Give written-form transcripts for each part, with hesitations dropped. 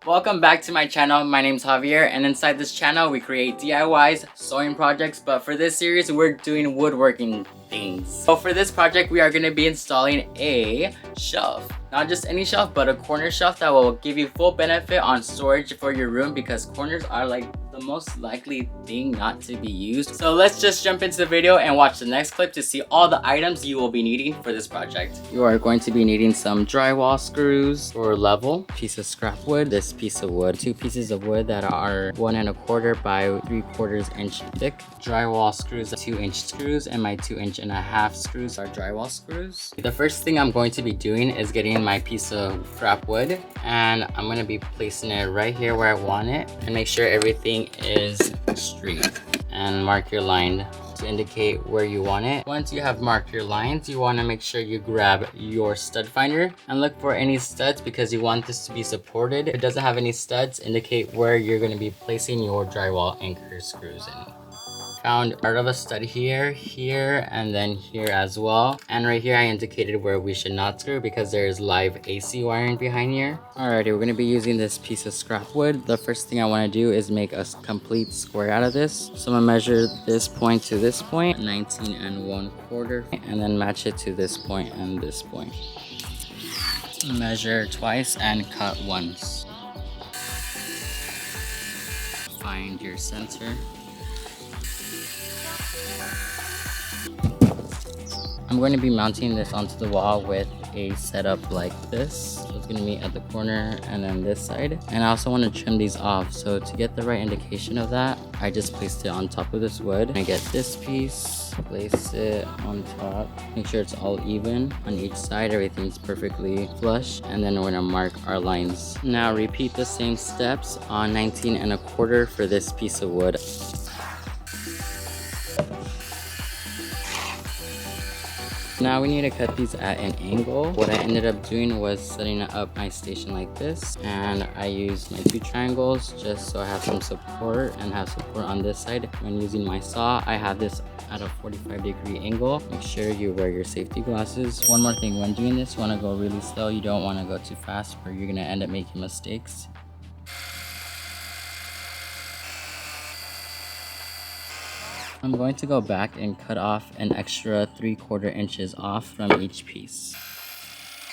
Welcome back to my channel. My name's Javier, and inside this channel we create DIYs, sewing projects, but for this series we're doing woodworking things. So for this project we are going to be installing a shelf. Not just any shelf, but a corner shelf that will give you full benefit on storage for your room, because corners are like the most likely thing not to be used. So let's just jump into the video and watch the next clip to see all the items you will be needing for this project. You are going to be needing some drywall screws for level, piece of scrap wood, this piece of wood, 2 pieces of wood that are 1 1/4 by 3/4 inch thick, drywall screws, 2-inch screws, and my 2-1/2 inch screws are drywall screws. The first thing I'm going to be doing is getting my piece of scrap wood, and I'm going to be placing it right here where I want it, and make sure everything is straight, and mark your line to indicate where you want it. Once you have marked your lines, you want to make sure you grab your stud finder and look for any studs, because you want this to be supported. If it doesn't have any studs, indicate where you're going to be placing your drywall anchor screws in. Found part of a stud here, here, and then here as well. And right here I indicated where we should not screw because there is live AC wiring behind here. Alrighty, we're going to be using this piece of scrap wood. The first thing I want to do is make a complete square out of this. So I'm going to measure this point to this point, 19 1/4, and then match it to this point and this point. Measure twice and cut once. Find your center. I'm going to be mounting this onto the wall with a setup like this. So it's going to meet at the corner and then this side. And I also want to trim these off. So to get the right indication of that, I just placed it on top of this wood. I get this piece, place it on top, make sure it's all even on each side, everything's perfectly flush, and then we're going to mark our lines. Now repeat the same steps on 19 1/4 for this piece of wood. Now we need to cut these at an angle. What I ended up doing was setting up my station like this, and I used my 2 triangles just so I have some support and have support on this side. When using my saw, I have this at a 45-degree angle. Make sure you wear your safety glasses. One more thing, when doing this, you want to go really slow. You don't want to go too fast or you're going to end up making mistakes. I'm going to go back and cut off an extra 3/4 inches off from each piece.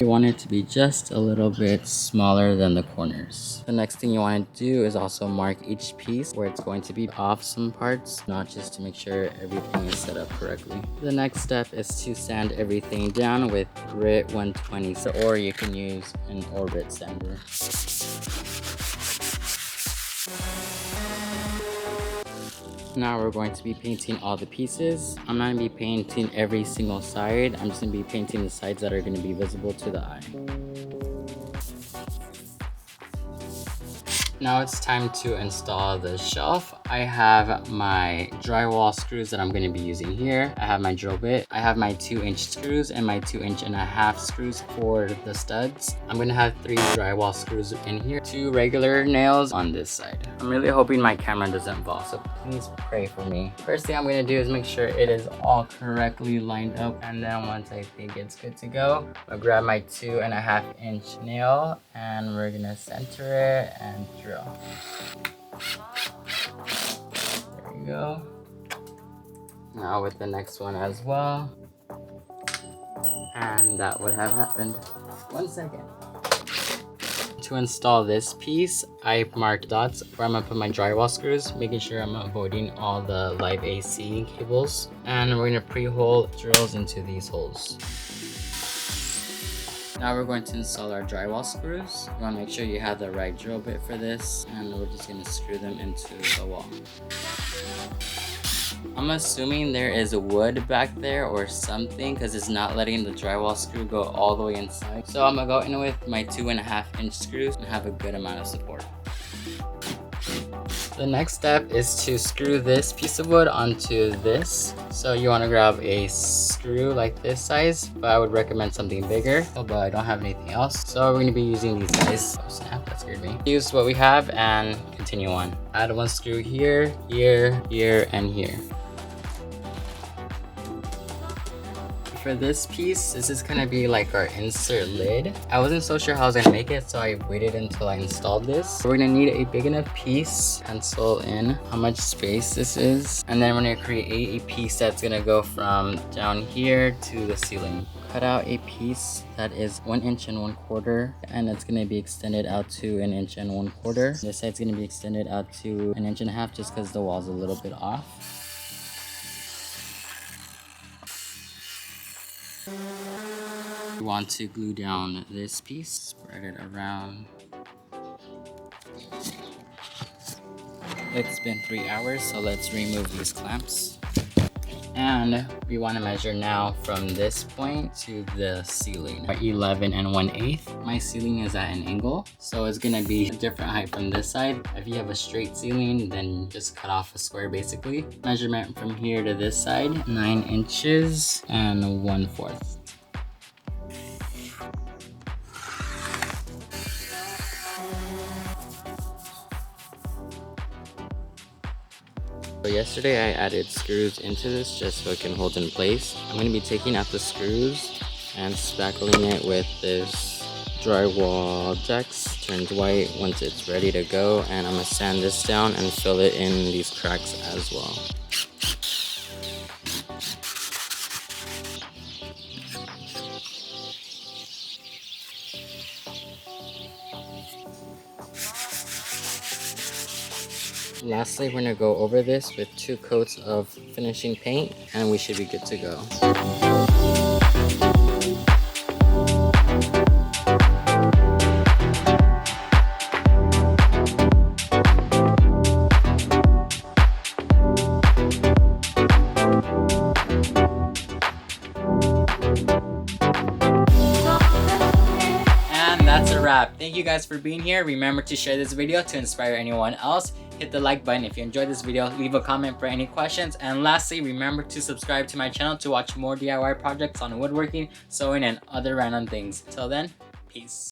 You want it to be just a little bit smaller than the corners. The next thing you want to do is also mark each piece where it's going to be off some parts, notches, to make sure everything is set up correctly. The next step is to sand everything down with RIT 120, or you can use an orbit sander. Now we're going to be painting all the pieces. I'm not going to be painting every single side. I'm just going to be painting the sides that are going to be visible to the eye. Now it's time to install the shelf. I have my drywall screws that I'm going to be using here. I have my drill bit. I have my 2-inch screws and my 2-1/2 screws for the studs. I'm going to have 3 drywall screws in here, 2 regular nails on this side. I'm really hoping my camera doesn't fall, so please pray for me. First thing I'm going to do is make sure it is all correctly lined up, and then once I think it's good to go, I'll grab my 2.5-inch nail and we're going to center it and drill. There you go. Now with the next one as well. And that would have happened. 1 second. To install this piece, I marked dots where I'm going to put my drywall screws, making sure I'm avoiding all the live AC cables. And we're going to pre-hole drills into these holes. Now we're going to install our drywall screws. You want to make sure you have the right drill bit for this, and we're just going to screw them into the wall. I'm assuming there is wood back there or something, because it's not letting the drywall screw go all the way inside. So I'm going to go in with my 2.5-inch screws and have a good amount of support. The next step is to screw this piece of wood onto this. So you want to grab a screw like this size, but I would recommend something bigger, but I don't have anything else. So we're going to be using these guys. Oh snap, that scared me. Use what we have and continue on. Add 1 screw here, here, here, and here. for this piece, this is gonna be like our insert lid. I wasn't so sure how I was gonna make it, so I waited until I installed this. We're gonna need a big enough piece, pencil in how much space this is, and then we're gonna create a piece that's gonna go from down here to the ceiling. Cut out a piece that is 1 inch and 1/4, and it's gonna be extended out to 1 inch and 1/4. This side's gonna be extended out to 1.5 inches just because the wall's a little bit off. We want to glue down this piece, spread it around. It's been 3 hours, so let's remove these clamps. And we want to measure now from this point to the ceiling. 11 1/8. My ceiling is at an angle, so it's gonna be a different height from this side. If you have a straight ceiling, then just cut off a square basically. Measurement from here to this side, 9 inches and 1/4. So yesterday I added screws into this just so it can hold in place. I'm going to be taking out the screws and spackling it with this drywall Dex. Turns white once it's ready to go, and I'm going to sand this down and fill it in these cracks as well. Lastly, we're gonna go over this with 2 coats of finishing paint, and we should be good to go. And that's a wrap. Thank you guys for being here. Remember to share this video to inspire anyone else. Hit the like button if you enjoyed this video. Leave a comment for any questions. And lastly, remember to subscribe to my channel to watch more DIY projects on woodworking, sewing, and other random things. Till then, peace.